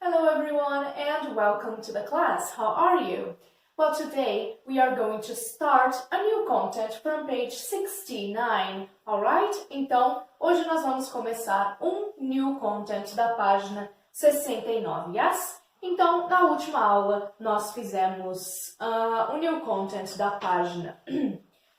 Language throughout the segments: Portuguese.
Hello everyone and welcome to the class. How are you? Well, today we are going to start a new content from page 69, alright? Então, hoje nós vamos começar um new content da página 69, yes? Então, na última aula nós fizemos um new content da página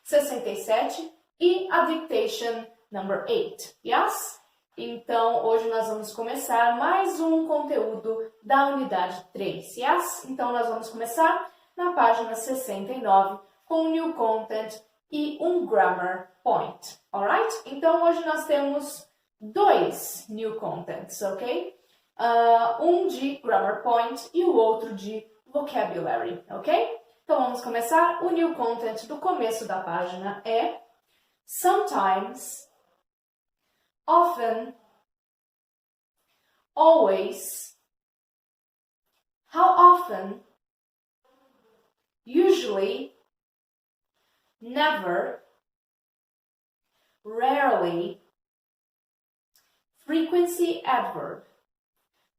67 e a dictation number 8, yes? Então, hoje nós vamos começar mais um conteúdo da unidade 3, yes? Então, nós vamos começar na página 69 com um new content e um grammar point, alright? Então, hoje nós temos dois new contents, ok? Um de grammar point e o outro de vocabulary, ok? Então, vamos começar. O new content do começo da página é sometimes, often, always, how often, usually, never, rarely, frequency adverb,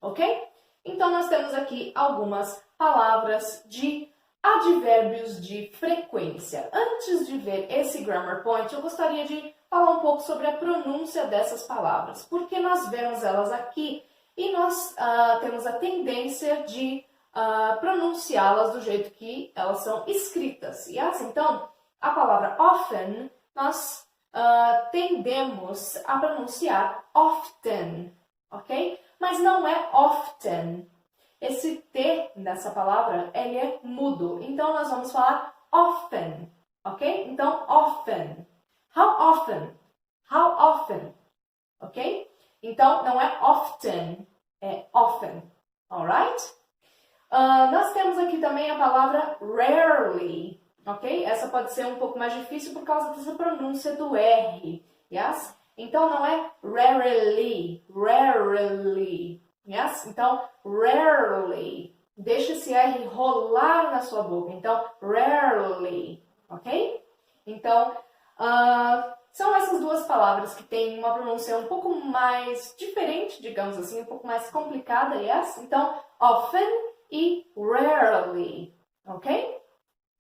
ok? Então, nós temos aqui algumas palavras de advérbios de frequência. Antes de ver esse grammar point, eu gostaria de falar um pouco sobre a pronúncia dessas palavras, porque nós vemos elas aqui e nós temos a tendência de pronunciá-las do jeito que elas são escritas. Yes? Então, a palavra often, nós tendemos a pronunciar often, ok? Mas não é often. Esse T nessa palavra, ele é mudo. Então, nós vamos falar often, ok? Então, often. How often? How often? Ok? Então, não é often, é often. Alright? Nós temos aqui também a palavra rarely, ok? Essa pode ser um pouco mais difícil por causa dessa pronúncia do R, yes? Então, não é rarely, rarely, yes? Então, rarely. Deixa esse R rolar na sua boca. Então, rarely, ok? Então, são essas duas palavras que têm uma pronúncia um pouco mais diferente, digamos assim, um pouco mais complicada, yes? Então, often e rarely, ok?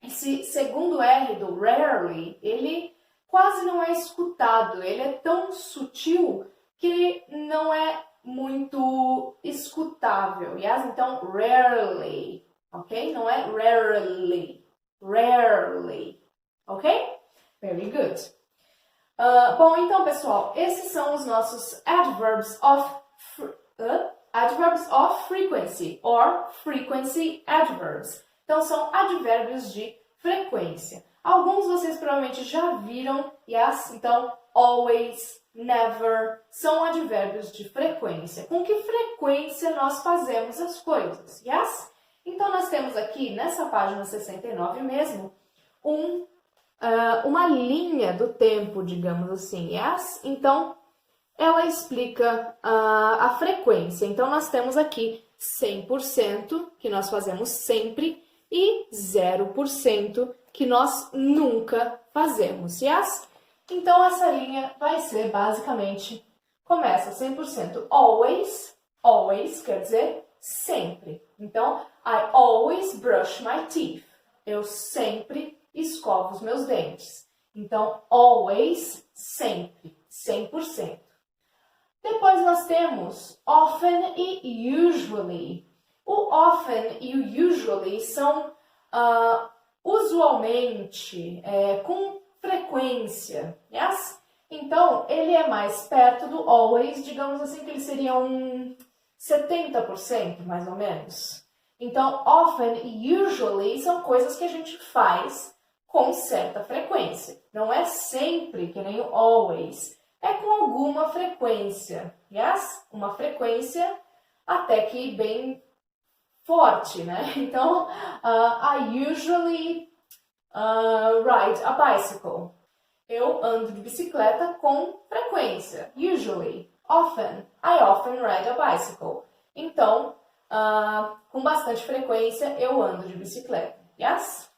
Esse segundo R do rarely, ele quase não é escutado, ele é tão sutil que não é muito escutável, yes? Então, rarely, ok? Não é rarely, rarely, ok? Very good. Bom, então, pessoal, esses são os nossos adverbs of frequency, or frequency adverbs. Então, são advérbios de frequência. Alguns vocês provavelmente já viram, yes? Então, always, never, são advérbios de frequência. Com que frequência nós fazemos as coisas, yes? Então, nós temos aqui, nessa página 69 mesmo, uma linha do tempo, digamos assim, yes? Então, ela explica a frequência. Então, nós temos aqui 100%, que nós fazemos sempre, e 0%, que nós nunca fazemos, yes? Então, essa linha vai ser, basicamente, começa 100% always, always quer dizer sempre. Então, I always brush my teeth. Eu sempre escovo os meus dentes. Então, always, sempre, 100%. Depois nós temos often e usually. O often e o usually são usualmente, com frequência, yes? Então, ele é mais perto do always, digamos assim, que ele seria um 70%, mais ou menos. Então, often e usually são coisas que a gente faz com certa frequência. Não é sempre que nem o always. É com alguma frequência, yes? Uma frequência até que bem forte, né? Então, I usually ride a bicycle. Eu ando de bicicleta com frequência. Usually, often, I often ride a bicycle. Então, com bastante frequência, eu ando de bicicleta, yes?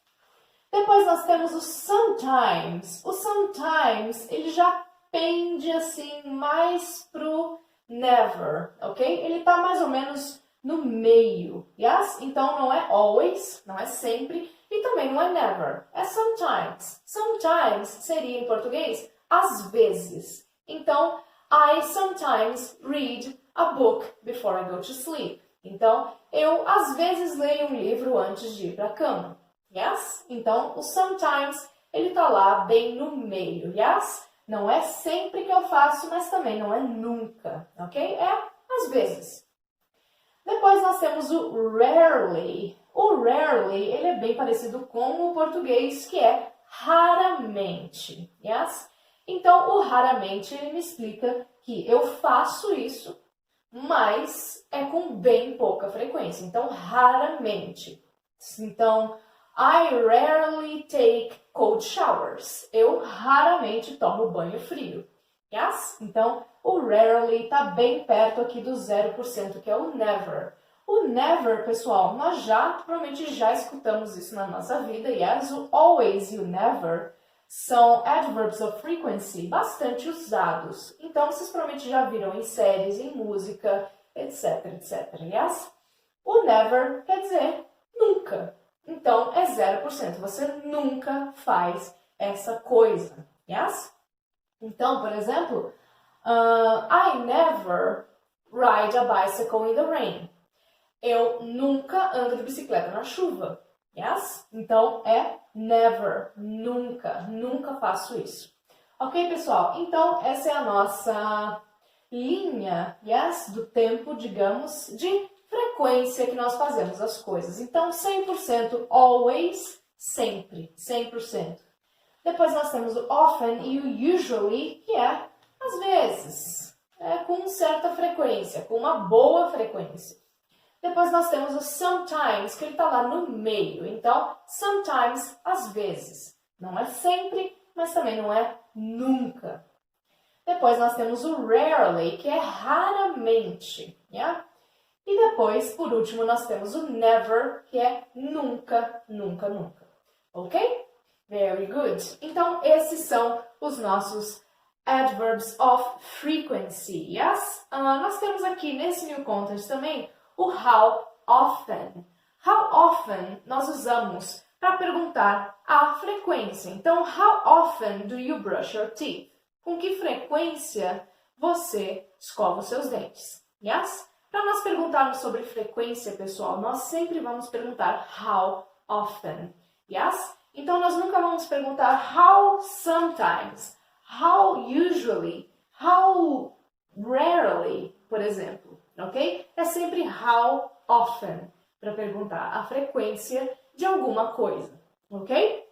Depois nós temos o sometimes. O sometimes, ele já pende assim mais pro never, ok? Ele tá mais ou menos no meio, yes? Então não é always, não é sempre, e também não é never, é sometimes. Sometimes seria em português às vezes. Então, I sometimes read a book before I go to sleep. Então, eu às vezes leio um livro antes de ir para a cama. Yes? Então, o sometimes, ele tá lá bem no meio. Yes? Não é sempre que eu faço, mas também não é nunca. Ok? É às vezes. Depois nós temos o rarely. O rarely, ele é bem parecido com o português, que é raramente. Yes? Então, o raramente, ele me explica que eu faço isso, mas é com bem pouca frequência. Então, raramente. Então, I rarely take cold showers. Eu raramente tomo banho frio. Yes? Então, o rarely está bem perto aqui do 0%, que é o never. O never, pessoal, nós provavelmente já escutamos isso na nossa vida. Yes? O always e o never são adverbs of frequency bastante usados. Então, vocês provavelmente já viram em séries, em música, etc, etc. Yes? O never quer dizer nunca. Então, é 0%. Você nunca faz essa coisa. Yes? Então, por exemplo, I never ride a bicycle in the rain. Eu nunca ando de bicicleta na chuva. Yes? Então, é never, nunca, nunca faço isso. Ok, pessoal? Então, essa é a nossa linha, yes, do tempo, digamos, de frequência que nós fazemos as coisas. Então, 100% always, sempre, 100%. Depois nós temos o often e o usually, que é às vezes, com certa frequência, com uma boa frequência. Depois nós temos o sometimes, que ele está lá no meio. Então, sometimes, às vezes. Não é sempre, mas também não é nunca. Depois nós temos o rarely, que é raramente. Yeah? E depois, por último, nós temos o never, que é nunca, nunca, nunca. Ok? Very good. Então, esses são os nossos adverbs of frequency. Yes? Nós temos aqui nesse new content também o how often. How often nós usamos para perguntar a frequência. Então, how often do you brush your teeth? Com que frequência você escova os seus dentes? Yes? Para nós perguntarmos sobre frequência, pessoal, nós sempre vamos perguntar how often. Yes? Então, nós nunca vamos perguntar how sometimes, how usually, how rarely, por exemplo. Ok? É sempre how often para perguntar a frequência de alguma coisa. Ok?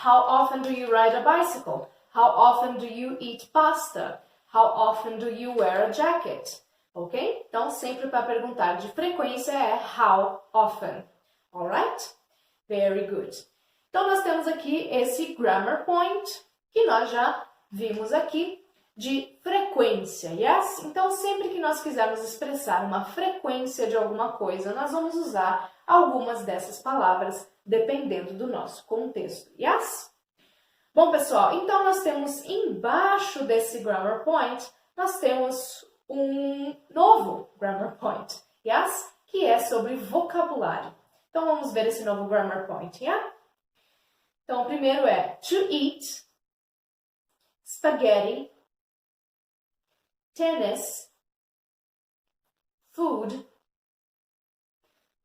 How often do you ride a bicycle? How often do you eat pasta? How often do you wear a jacket? Ok? Então, sempre para perguntar de frequência é how often. Alright? Very good. Então, nós temos aqui esse grammar point que nós já vimos aqui de frequência, yes? Então, sempre que nós quisermos expressar uma frequência de alguma coisa, nós vamos usar algumas dessas palavras, dependendo do nosso contexto, yes? Bom, pessoal, então nós temos embaixo desse grammar point, nós temos um novo grammar point, yes? Que é sobre vocabulário. Então, vamos ver esse novo grammar point, yeah? Então, o primeiro é to eat, spaghetti, tennis, food,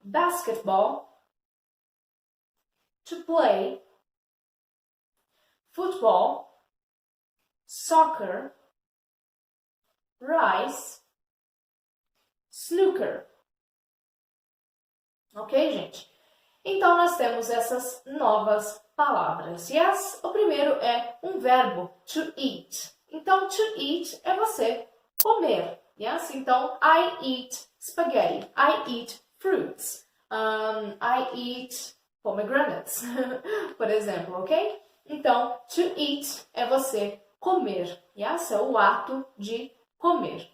basketball, to play, football, soccer, rice, snooker. Ok, gente? Então, nós temos essas novas palavras. Yes? O primeiro é um verbo, to eat. Então, to eat é você comer. Yes? Então, I eat spaghetti. I eat fruits. I eat pomegranates, por exemplo, ok? Então, to eat é você comer. Yes? É o ato de comer.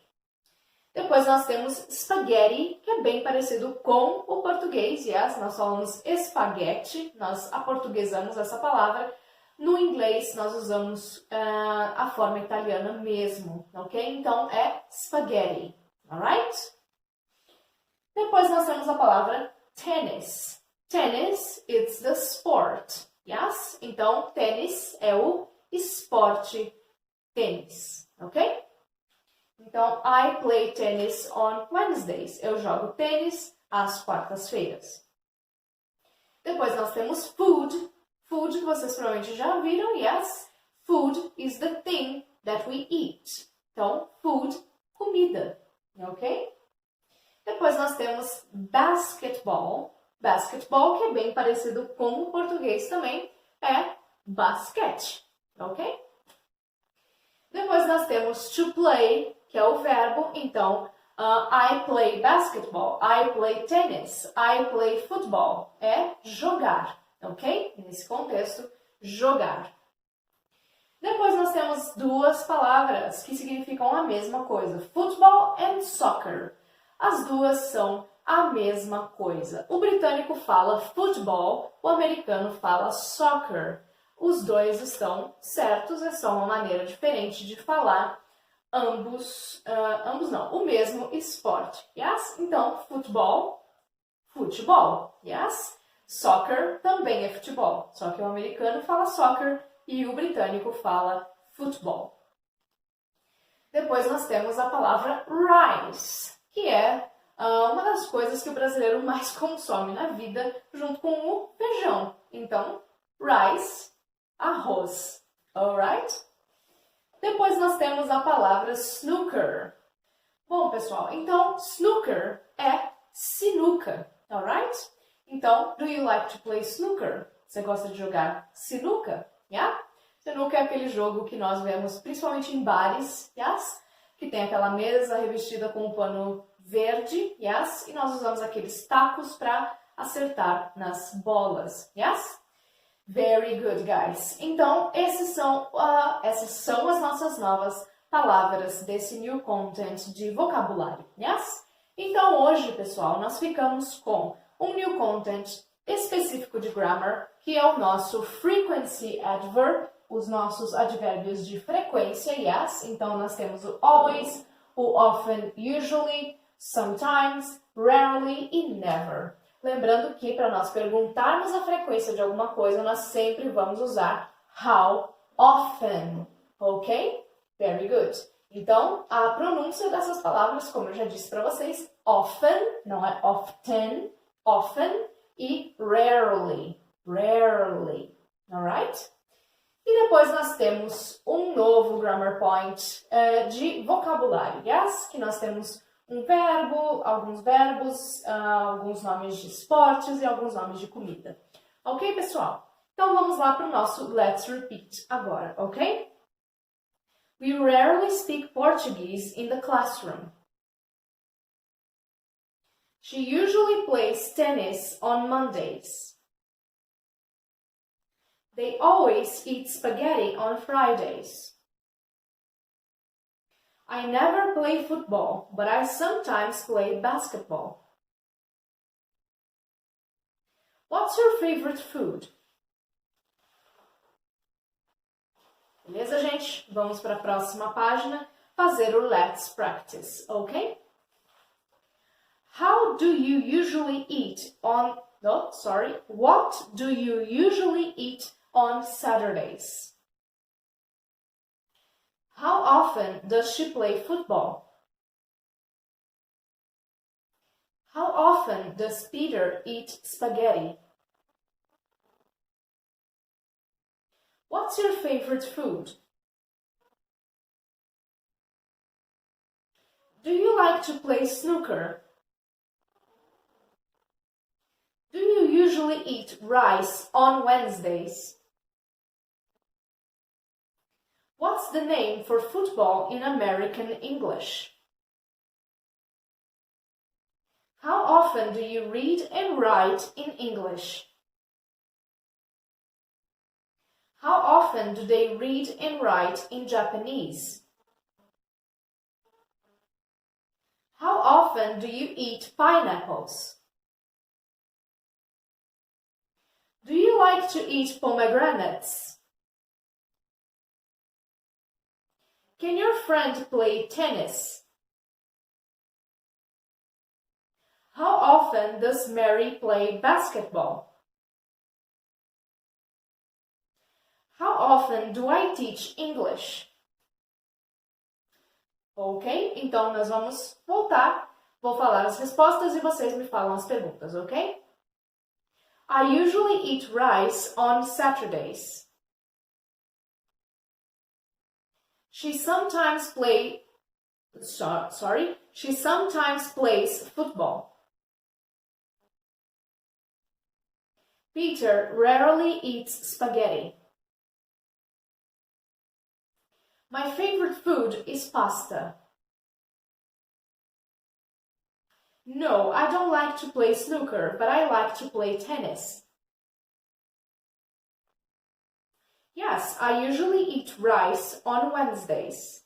Depois nós temos spaghetti, que é bem parecido com o português, yes? Nós falamos espaguete, nós aportuguesamos essa palavra. No inglês, nós usamos a forma italiana mesmo, ok? Então, é spaghetti, alright? Depois nós temos a palavra tennis. Tennis, it's the sport. Yes? Então, tênis é o esporte tênis, ok? Então, I play tennis on Wednesdays. Eu jogo tênis às quartas-feiras. Depois nós temos food. Food, que vocês provavelmente já viram, yes? Food is the thing that we eat. Então, food, comida, ok? Depois nós temos basketball. Basketball, que é bem parecido com o português também, é basquete, ok? Depois nós temos to play, que é o verbo, então, I play basketball, I play tennis, I play football, é jogar, ok? Nesse contexto, jogar. Depois nós temos duas palavras que significam a mesma coisa, football and soccer. As duas são a mesma coisa. O britânico fala football, o americano fala soccer. Os dois estão certos, é só uma maneira diferente de falar o mesmo esporte, yes? Então, futebol, yes? Soccer também é futebol, só que o americano fala soccer e o britânico fala futebol. Depois nós temos a palavra rice, que é uma das coisas que o brasileiro mais consome na vida, junto com o feijão. Então, rice, arroz, alright? Depois nós temos a palavra snooker. Bom, pessoal, então snooker é sinuca, alright? Então, do you like to play snooker? Você gosta de jogar sinuca? Yeah? Sinuca é aquele jogo que nós vemos principalmente em bares, yes? Que tem aquela mesa revestida com um pano verde, yes? E nós usamos aqueles tacos para acertar nas bolas, yes? Very good, guys. Então, essas são as nossas novas palavras desse new content de vocabulário, yes? Então, hoje, pessoal, nós ficamos com um new content específico de grammar, que é o nosso frequency adverb, os nossos advérbios de frequência, yes? Então, nós temos o always, o often, usually, sometimes, rarely e never. Lembrando que para nós perguntarmos a frequência de alguma coisa, nós sempre vamos usar how often, ok? Very good. Então, a pronúncia dessas palavras, como eu já disse para vocês, often, não é often, often, e rarely, rarely, alright? E depois nós temos um novo grammar point de vocabulário, yes? Que nós temos um verbo, alguns verbos, alguns nomes de esportes e alguns nomes de comida. Ok, pessoal? Então vamos lá para o nosso Let's Repeat agora, ok? We rarely speak Portuguese in the classroom. She usually plays tennis on Mondays. They always eat spaghetti on Fridays. I never play football, but I sometimes play basketball. What's your favorite food? Beleza, gente? Vamos para a próxima página fazer o Let's Practice, ok? What do you usually eat on Saturdays? How often does she play football? How often does Peter eat spaghetti? What's your favorite food? Do you like to play snooker? Do you usually eat rice on Wednesdays? What's the name for football in American English? How often do you read and write in English? How often do they read and write in Japanese? How often do you eat pineapples? Do you like to eat pomegranates? Can your friend play tennis? How often does Mary play basketball? How often do I teach English? Ok? Então, nós vamos voltar. Vou falar as respostas e vocês me falam as perguntas, ok? I usually eat rice on Saturdays. She sometimes plays football. Peter rarely eats spaghetti. My favorite food is pasta. No, I don't like to play snooker, but I like to play tennis. Yes, I usually eat rice on Wednesdays.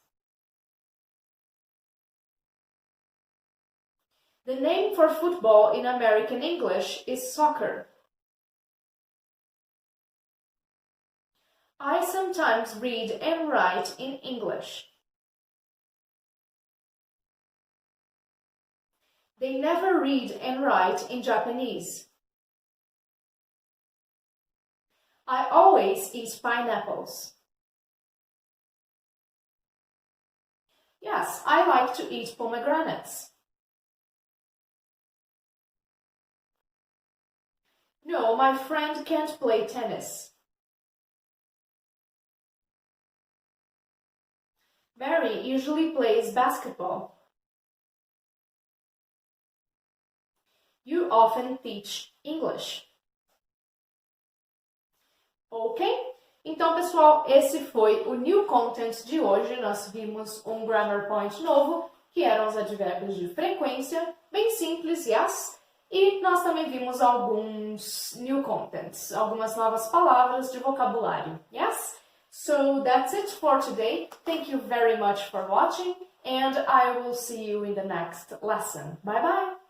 The name for football in American English is soccer. I sometimes read and write in English. They never read and write in Japanese. I always eat pineapples. Yes, I like to eat pomegranates. No, my friend can't play tennis. Mary usually plays basketball. You often teach English. Ok? Então, pessoal, esse foi o New Content de hoje. Nós vimos um Grammar Point novo, que eram os advérbios de frequência, bem simples, yes? E nós também vimos alguns New Contents, algumas novas palavras de vocabulário, yes? So that's it for today. Thank you very much for watching, and I will see you in the next lesson. Bye bye!